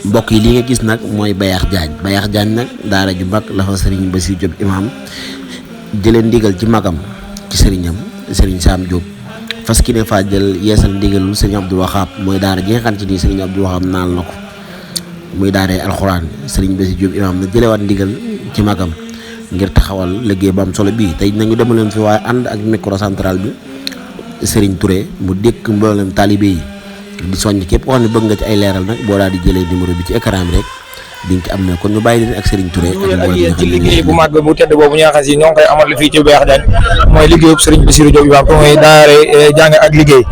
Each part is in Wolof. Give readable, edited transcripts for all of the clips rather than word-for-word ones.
mbokk yi li nga gis nag mooy Bayax Diagne nag daara ju mag la fa Serigne Bassirou Diop imam jëlee ndigal ci magam ci sëriñam Serigne Sam Diop fas ki ne faa jël yeesal ndigalul Serigne Abdou Wahab mooy daara ji nga xam ci ni Serigne Abdou Wahab naal na ko muy daaree alxuraan Serigne Bassirou Diop imam na jëlewaat ndigal ci magam ngir taxawal liggéey bu am solo bii tey nañu demal leen fi waaye ànd ak micro central bi Serigne Touré mu dékk mboolem talibé yi di soññ képp koo xam ne bëgg nga ci ay leeral nag boo daal di jëlee numéro bi ci écran bi rek di nga ci am na kon ñu bàyyi leen ak Serigne Touré ak yéen ci liggéey bu mag bu tedd boobu ñaa xam si ñoo ngi koy amal fii ci Bayax Diagne mooy liggéeyub Serigne Bassirou Diop imam mooy daare jàng ak liggéey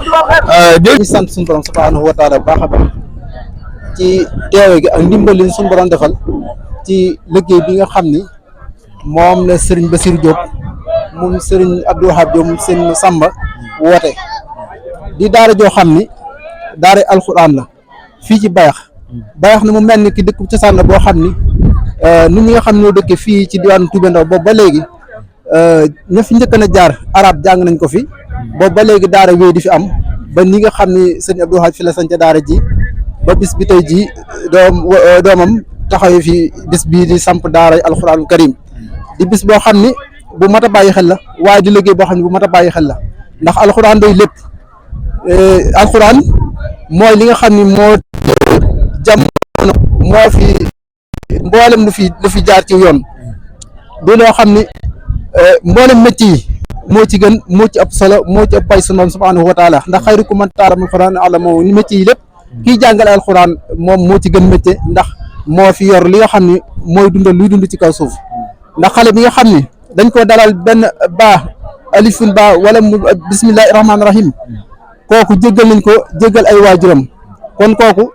di sant suñu borom subhanahu wa taala baax a baax ci teewe gi ak ndimbal li suñu borom defal ci liggéey bi nga xam ni moom la Serigne Bassirou Diop moom Serigne Abdou Wahab Diop moom seen Samba woote di daara joo xam ni daara alxuraan la fii ci Bayax na mu mel ni ki dëkk cosaan la boo xam ni nit ñi nga xam ne ñoo dëkkee fii ci diwaanu Toubé Ndaw boobu ba léegi ña fi njëkk na jaar arab jàng nañ ko fi boobu ba léegi daara wéy di fi am ba ni nga xam ni sëñ Abdou Wahab fi la sañ ca daara ji ba bis bi tey ji doomam taxawee fi bis bii di samp daara alxuraanul karim di bis boo xam ni bu mat a bàyyi xel la waaye di liggéey boo xam ne bu mat a bàyyi xel la ndax alxuraan day lépp alxuraan mooy li nga xam ni moo jamono moo fi mboolem lu fi jaar ci yoon du loo xam ni mboolem métier yi moo ci gën moo ci ëpp solo moo ci ëpp pay sunu subhanahu wa taala ndax xayrukum man ta'allama alxuraan allamahu ni métier yi lépp kii jàngale alxuraan moom moo ci gën métier ndax moo fi yor li nga xam ni mooy dundal luy dund ci kaw suuf ndax xale bi nga xam ni dañ ko dalal benn baa alifun baa wala mu bismillahi rahmaani rahim kooku jéggal nañ ko jéggal ay waajuram kon kooku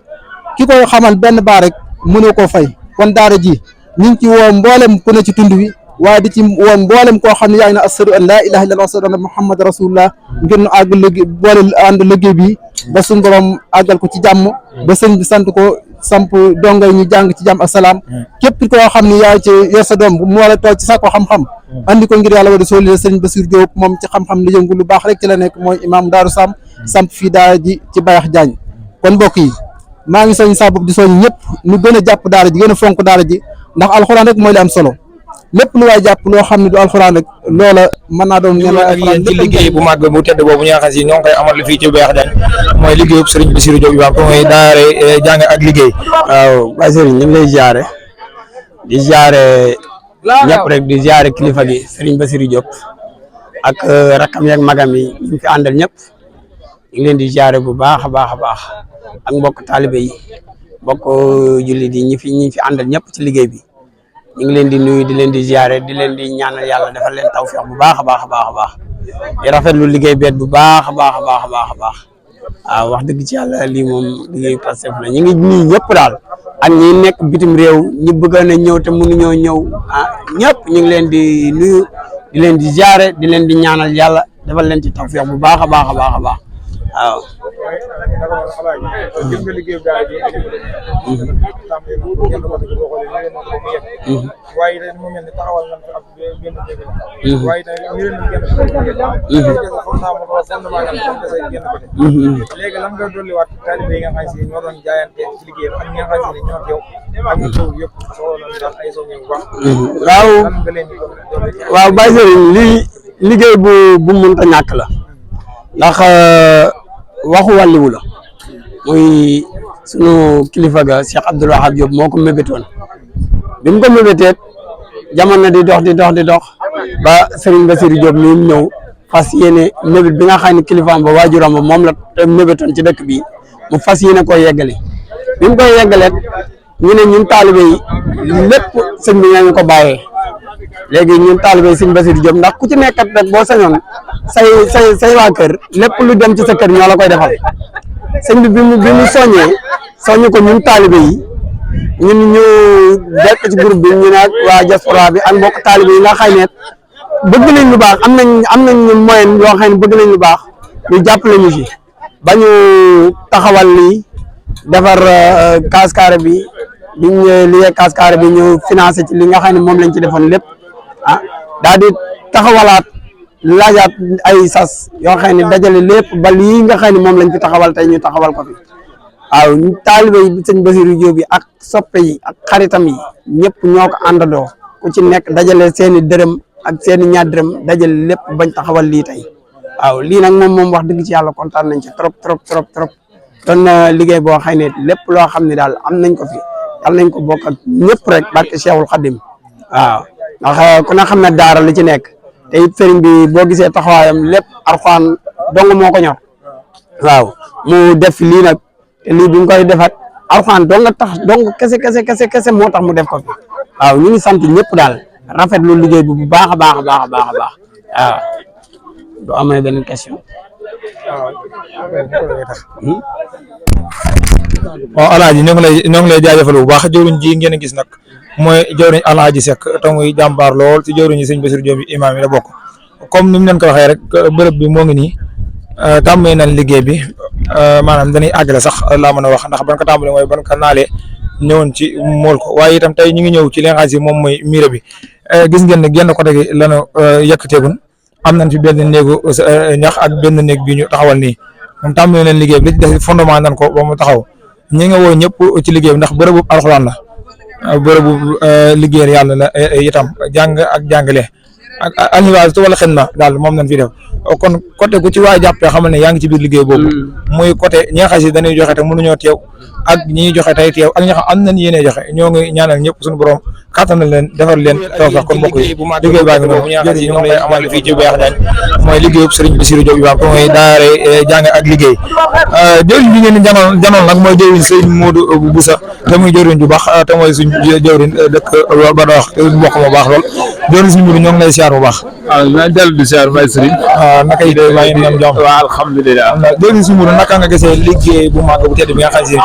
ki koy xamal benn baa rek mënoo koo fay kon daara ji ñu ngi ci woo mboolem ku ne ci tund wi waaye di ci woo mboolem koo xam ne yaa ngi ne ashadu an laa ilaha illallah wa ashadu anna muhammad rasulullah ngir nu àgg liggéey boole ànd liggéey bi ba suñu borom àggal ko ci jàmm ba sëñ bi sant ko samp dongay ñu jàng ci jàmm ak salaam képp koo xam ne yaa ci yor sa doom mu war a toog ci sax ko xam-xam andi ko ngir yàlla wa di sooli sëriñ Bassirou Diop moom ci xam-xam la yëngu lu baax rek ci la nekk mooy imam Daaru Sam samp fii daara ji ci Bayax Diagne kon mbokk yi maa ngi soñ sa bopp di soñ ñëpp ñu gën a jàpp daara ji gën a fonk daara ji ndax alxuraan rek mooy li am solo lépp lu waay jàpp loo xam ne du alxuraan rek loola mën naa doon ngeen ak yéen ci liggéey bu mag bu tedd boobu ñaa xam si ñoo ngi koy amal fii ci Bayax Diagne mooy liggéeyub Serigne Bassirou Diop imam mooy daare jàng ak liggéey waaw Baye Serigne ñu ngi lay ziare di ziare ñëpp rek di ziare kilifa gi Serigne Bassirou Diop ak rakam yeeg magam yi ñu fi àndal ñëpp ñu ngi leen di ziare bu baax a baax a baax ak mbokk taalibe yi mbokk jullit yi ñi fi àndal ñëpp ci liggéey bi ñu ngi leen di nuyu di leen di ziare di leen di ñaanal yàlla defal leen tawfiq bu baax a baax a baax a baax di rafetlu liggéey beet bu baax a baax a baax a baax a baax waaw wax dëgg ci yàlla lii moom liggéey Pastef la ñu ngi nuyu ñëpp daal ak ñi nekk bitim réew ñi bëgg na ñëw te mënuñoo ñëw ñëpp ñu ngi leen di nuyu di leen di ziare di leen di ñaanal yàlla defal leen ci tawfiq bu baax a baax a baax a baax waaw. waaye dañ mu mel ni taxawal nañ fi ab benn jéego waaye tamit ñu leen gën léegi lan nga dolliwaat taalibe yi nga xam si ñoo doon jaayante ci liggéey ak ñi nga xam si ñoo teew ak ñu teew yëpp soxla nañ daal ay soññe bu baax waaw Baye Serigne lii liggéey bu mënta ñàkk la ndax waxu wàlliwu la muy sunu kilifa ga Cheikh Abdou Wahab Diop moo ko mébétoon bi mu ko mébéteet jamono di dox ba Serigne Bassirou Diop mi ñëw fas yéene mébét bi nga xam ne kilifaam ba waajuram ba moom la mébétoon ci dëkk bi mu fas yéene koy yeggale bi mu koy yeggaleet ñu ne ñun taalibe yi lépp sëñ bi ñu ko bàyyee léegi ñun taalibe yi sëñ Bassirou Diop ndax ku ci nekkat rek boo sañoon say waa kër lépp lu dem ci sa kër ñoo la koy defal sëñ bi bi mu soññee ko ñun taalibe yi ñun ñu dekk ci groupe bi ñu nag waa diaspora bi ak mbokk taalibe yi nga xëy ne bëgg nañ lu baax am nañ moyen yoo xam ne bëgg nañ lu baax ñu jàppale ñu ci ba ñu taxawal lii defar kaskaare bi biñ liyee kaskaare bi ñu financé ci li nga xam ne moom lañ ci defoon lépp daal di taxawalaat laajaat ay sas yoo xam ne dajale lépp ba lii nga xam ne moom lañ fi taxawal tey ñu taxawal ko fi waaw taalibe yi sëñ Bassirou Diop yi ak soppe yi ak xaritam yi ñëpp ñoo ko àndandoo ku ci nekk dajale seeni dërëm ak seeni ñaar dërëm dajale lépp bañ taxawal lii tey waaw lii nag moom wax dëgg ci yàlla kontaan nañ ci trop doon na liggéey boo xëy ne lépp loo xam ne daal am nañ ko fi yàlla nañ ko bokk ak ñëpp rek barke Cheikhul Khadim waaw ndax ku na xam ne daara li ci nekk te it sëriñ bi boo gisee taxawaayam lépp Alxuraan dong moo ko ñor waaw mu def lii nag te lii bi mu koy defat Alxuraan dong nga tax dong kese moo tax mu def ko fi waaw ñu ngi sant ñëpp daal rafetlu liggéey bi bu baax a baax waaw doo amee benn question. waaw alaaji ñoo ngi lay jaajëfal bu baax jëwriñ ji ngeen gis nag mooy jëwriñ alaaji Seck te muy jàmbaar lool ci jëwriñ yi sëñ Bassirou Diop imaam yi la bokk comme ni mu leen ko waxee rek bërëb bi moo ngi nii tàmbali nañ liggéey bi maanaam dañuy àggale sax laa mën a wax ndax ban ko tàmbali mooy ban ko naalee ñëwoon ci mool ko waaye itam tey ñu ngi ñëw ci li nga xam si moom mooy muré bi gis ngeen ne genn côté gi lañu yëkkateegun am nañ fi benn néegu ñax ak benn néeg bi ñu taxawal nii moom tàmbali nañ liggéey bi li ci def fondement nañ ko ba mu taxaw ñi nga woo ñëpp ci liggéey bi ndax bërëbu alxuraan la bërëbu liggéeyal yàlla la itam jàng ak jàngale ak animation wala xen na daal moom nañ fi def kon côté ku ci waay jàppee xamal ne yaa ngi ci biir liggéey boobu muy côté ñi nga xam si dañuy joxe te mënuñoo teew ak ñi joxe tey teew ak ñi xam am nañ yéene joxe ñoo ngi ñaanal ñëpp suñu borom kàttanal leen defar leen tawfeex kon mbokk yi liggéey baa ngi noonu jërëjëf ñoo ngi lay amal fii ci Beex Jaañ mooy liggéeyub Serigne Bassirou Diop Imaam mooy daare jàng ak liggéey jëwriñ bi ngeen di janoon nag mooy jëwriñ Serigne Modou Boussa te muy jëwriñ ju baax te mooy suñ jëwriñ dëkk ba da wax te mbokk ma baax lool jëwriñ suñu Modou ñoo ngi lay siyaar bu baax maa dellu di siyaar Baye Serigne naka yi day bàyyi ñam jàmm waaw alhamdulilah jëwriñ suñu Modou naka nga gisee liggéey bu màgg bu tedd bi nga xam si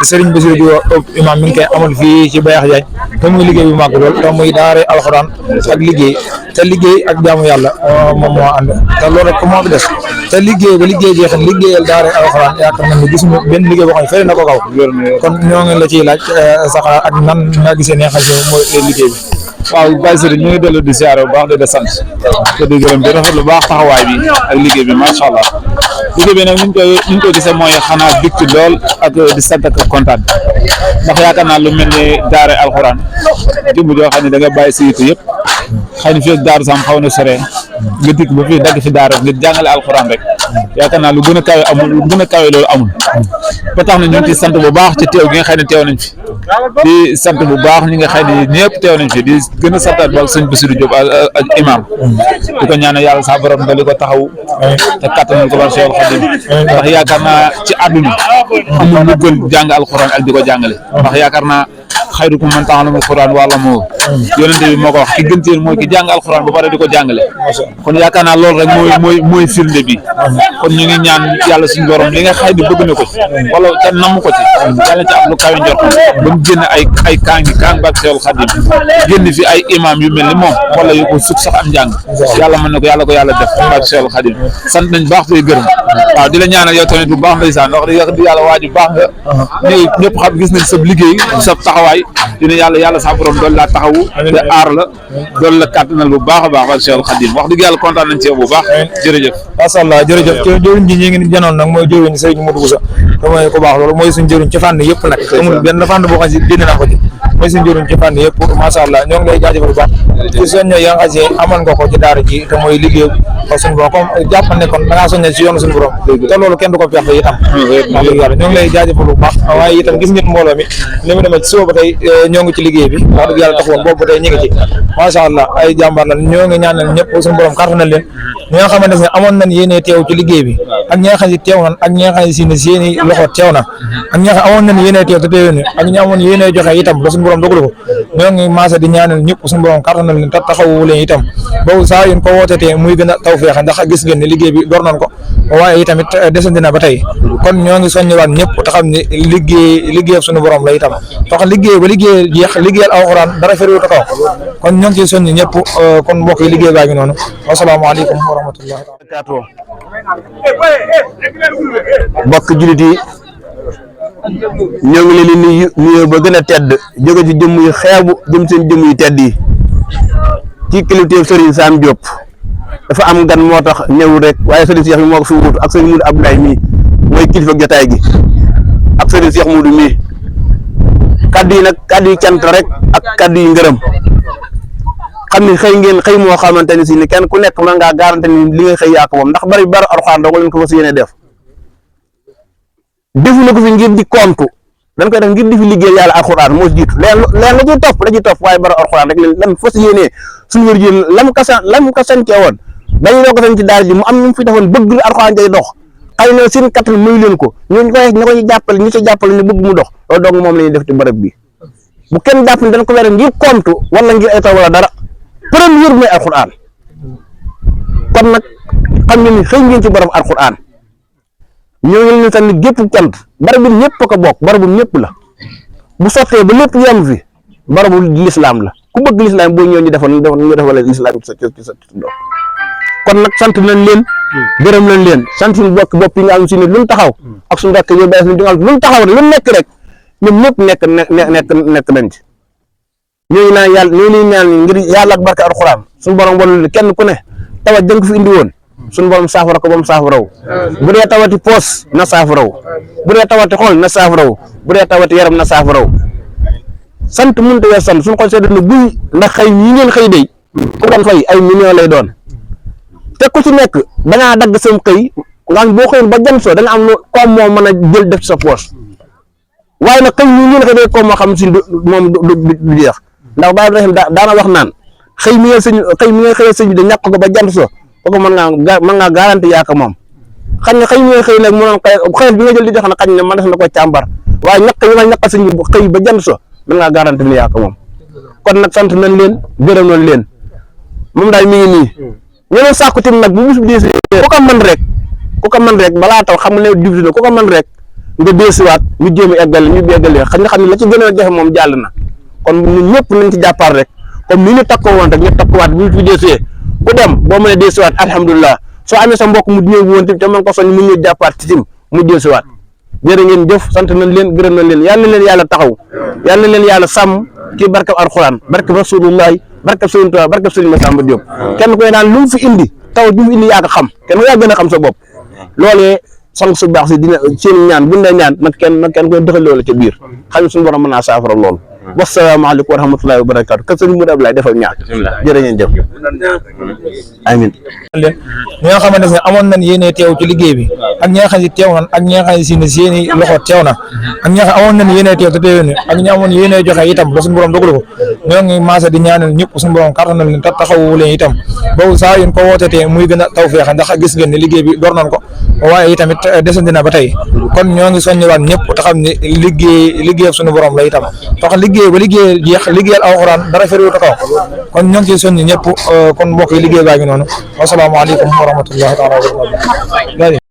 Serigne Bassirou Diop Imaam mi ngi koy amal fii ci Beex Jaañ te muy liggéey bu màgg lool te muy daare alxuraan ak liggéey te liggéey ak jaamu yàlla moom moo ànd te loolu rek moo fi des te liggéey ba liggéey jeexin liggéeyal daare alxuraan yaakaar naa ne gisuma benn liggéey boo xam ne fële na ko kaw kon ñoo ngi la ciy laaj sax ak nan nga gisee ne nga xam ne mooy liggéey bi. waaw Baye Serigne ñu ngi dellu di siyaare bu baax di la sant te di gërëm di rafet lu baax taxawaay bi ak liggéey bi macha allah liggéey bi nag ni ñu koy gisee mooy xanaa bikti lool ak di sant ak kontaan ndax yaakaar naa lu mel ni daare alxuraan jëmm joo xam ne da nga bàyyi si yitte yëpp xëy na fii daaru sam xaw na sore nga dikk ba fii dagg fi daara nga jàngale alxuraan rek yaakaar naa lu gën a kawe amul lu gën a kawe loolu amul ba tax na ñu ngi ci sant bu baax ci teew gi nga xam ne teew nañ fi di sant bu baax ñi nga xam ne ñëpp teew nañ fi di gën a santaat ba sëñ Bassirou Diop ak imam di ko ñaanal yàlla sa borom dali ko taxaw te kattanal ko bar Cheikh Khadim ndax yaakaar naa ci àdduna amul lu gën jàng alxuraan ak di ko jàngale ndax yaakaar naa xayrukum man ta'allama alxuraan wa allamahu yonente bi moo ko wax ki gën ci yéen mooy ki jàng alxuraan ba pare di ko jàngale kon yaakaar naa loolu rek mooy firnde bi kon ñu ngi ñaan yàlla suñu borom li nga xay di bëgg na ko ci wala te namm ko ci yàlla ci am lu kawe njort ba mu génn ay kaang bak Seexul Xadim génn fi ay imam yu mel ni moom wala yu ko suk sax am njàng yàlla mën na ko yàlla def bak Seexul Xadim sant nañ baax tey gërëm waaw di la ñaanal yow tamit bu baax ndeysaan wax di yàlla waaju baax nga ñëpp xam gis nañ sa liggéey sa taxawaay dina yàlla sa borom doon laa taxawu te aar la doon la kàttanal bu baax a baax bak Seexul Xadim wax dëgg yàlla kontaan nañ ci yow bu baax jërëjëf macha allah jërëjëf jëwriñ ji ñi ngi janoon nag mooy jëwriñ Serigne Modou Boussa te mooy ko baax loolu mooy suñu jëwriñ ci fànn yëpp nag amul benn fànn boo xam si génn naa ko ci mooy suñu jëwriñ ci fànn yëpp macha allah ñoo ngi lay jaajëfal bu baax ci soñño ya nga xam si amoon nga ko ci daara ji te mooy liggéey ko suñu borom comme jàppal ne kon da ngaa soññe ci yoonu suñu borom te loolu kenn du ko perte itam wax dëgg yàlla ñoo ngi lay jaajëfal bu baax waaye itam gis ngeen mbooloo mi ni mu demee ci suba ba tey ñoo ngi ci liggéey bi wax dëgg yàlla taxawoon boobu ba tey ñu ngi ci macha allah ay jàmbaar la ñoo ngi ñaanal ñëpp suñu borom kàttanal leen ñi nga xamante ne amoon nañ yéene teew ci liggéey bi ak ñi nga xam ne teew nañ ak ñi nga xam ne si ne seeni loxo teew na ak ñi nga xam amoon nañ yéene teew te teewuñu ak ñi amoon yéene joxe itam ba suñu borom dogalu ko ñoo ngi maasa di ñaanal ñëpp suñu borom kàttanal leen te taxawu leen itam boobu saa yéen ko wootetee muy gën a tawfeex ndax gis ngeen ne liggéey bi door nañ ko waaye itamit desandi na ba tey kon ñoo ngi soññiwaat ñëpp te xam ne liggéey suñu borom la itam tax liggéey ba liggéey jeex liggéeyal alxuraan dara feriwut a kaw kon ñoo ngi ciy soññi ñëpp kon mbokk yi liggéey baa ngi noonu wasalaamaaleykum wa rahmatullahi mbokk jullit yi ñoo ngi leen di nuyu ba gën a tedd jóge ci jëmm yu xeebu jëm seen jëmm yu tedd yi ci kilifteef Serigne Sam Diop dafa am gan moo tax ñëwul rek waaye Serigne Cheikh bi moo ko fi wuutu ak Serigne Moudou Abdoulaye mii mooy kilifa jotaay gi ak sëriñ Cheikh Moudou mii kaddu yi nag kaddu yi cant rek ak kaddu yi ngërëm xam ni xëy ngeen xëy moo xamante ni si ni kenn ku nekk mën ngaa garanti ni li nga xëy yaa ko moom ndax bari alxuraan dong leen ko fas yéene def defu na ko fi ngir di kontu dañ koy def ngir di fi liggéey yàlla alxuraan moo ci jiitu leen la ciy topp waaye bari alxuraan rek lan fas yéene suñu wër ji lam ko sancee woon dañu doo ko sañ ci daara ji mu am ñu fi defoon bëgg alxuraan day dox xëy na seen kattan muy leen ko ñu koy jàppale ñu ci jàppale ñu bëgg mu dox loolu dong moom la ñuy def ci barab bi bu kenn jàpp ni dañ ko were ngir kontu wala ngir ay taw wala dara premier mooy alxuraan kon nag xam ngeen ni xëy ngeen ci barab alxuraan ñoo ngi leen sànni gépp cant barabu ñëpp a ko bokk barabu ñëpp la bu sottee ba lépp yem fi barabu lislaam la ku bëgg lislaam boo ñëw ñu defal lislaam ci sa doom kon nag sant nañ leen gërëm nañ leen sant suñu bokk bopp yi nga am si ne luñ taxaw ak suñu rakk yu bees ni dinga luñ taxaw lu nekk rek ñoom ñëpp nekk nañ ci ñooñu naan yàlla ñooñu ñaan ngir yàlla ak barke alxuraan suñu borom wala kenn ku ne tawat jëng fi indi woon suñu borom saafara ko ba mu saafaraw bu dee tawati poos na saafaraw bu dee tawati xol na saafaraw bu dee tawati yaram na saafaraw sant mënut a weer sant suñu xol sedd na buy ndax xëy yi ngeen xëy day ku doon fay ay millions lay doon te ku ci nekk da ngaa dagg sam xëy nga xam boo xëyoon ba jant soo da nga am koom moo mën a jël def ci sa poos waaye nag xëy ñu ngeen xëy day koom moo xam si moom du jeex ndax Baye Ibrahima daana wax naan xëy mi ngeen xëyal sëñ bi da ñàkk ko ba jant soo kooku mën ngaa garanti yaa ko moom xam ne xëy mi ngeen xëy nag mu noon xëy bi nga jël di jox na xañ ne man def na ko càmbar waaye ñàkk yi nga ñàkkal sëñ bi xëy ba jant soo mën ngaa garanti ni yaa ko moom kon nag sant nañ leen gërëm nañ leen moom daal mi ngi nii ñeneen sàkku tim nag bu bis bi deesi ku ko mën rek balaa taw xam nga ne division na ku ko mën rek nga deesiwaat ñu jéem a eggale ñu eggale xam ne la ci gën a jafe moom jàll na kon ñun ñëpp nañ ci jàppaat rek comme ni ñu takkoo woon rek ñu takkuwaat bu ñu fi deesee ku dem boo mënee deesiwaat alhamdulilah soo amee sa mbokk mu ñëw woon te mën ko soñ mu ñu jàppaat ci tim mu deesiwaat jërë ngeen jëf sant nañ leen gërëm nañ leen yal na leen yàlla taxaw yal na leen yàlla sàmm ci barkab alxuraan barkab rasulullahi barkab Sëriñ Tuubaa barkab Sëriñ Massamba Diop kenn koy naan lu mu fi indi taw bi mu indi yaa ko xam kenn yaa gën a xam sa bopp loolee sang su baax si dina seen ñaan buñ la ñaan nag kenn koy dëxal loola ca biir xam ne suñu borom mën naa saafara loolu wasalaamaaleykum wa rahmatullahi wa barakaatu kër sëriñ Modou Abdoulaye defal ñaan jërë ngeen jëf amin leen ñi nga xamante ne amoon nañ yéene teew ci liggéey bi ak ñi nga xam ne teew nañ ak ñi nga xam ne si ne seeni loxo teew na ak ñi nga xam amoon nañ yéene teew te teew ak ñi amoon yéene joxe itam ba suñu borom dogalu ko ñoo ngi maasa di ñaanal ñëpp suñu borom kàttanal leen te taxawu leen itam boobu saa yéen ko wootetee muy gën a tawfeex ndax gis ngeen ne liggéey bi door nañ ko waaye itamit desandi na ba tey kon ñoo ngi soññiwaat ñëpp te xam ne liggéey suñu borom la itam tax liggéey ba liggéey jeex liggéeyal alxuraan dara feriwu ta kaw kon ñoo ngi ciy soññi ñëpp kon mbokk yi liggéey baa ngi noonu wasalaamaaleykum wa rahmatullahi taala wa barakatuh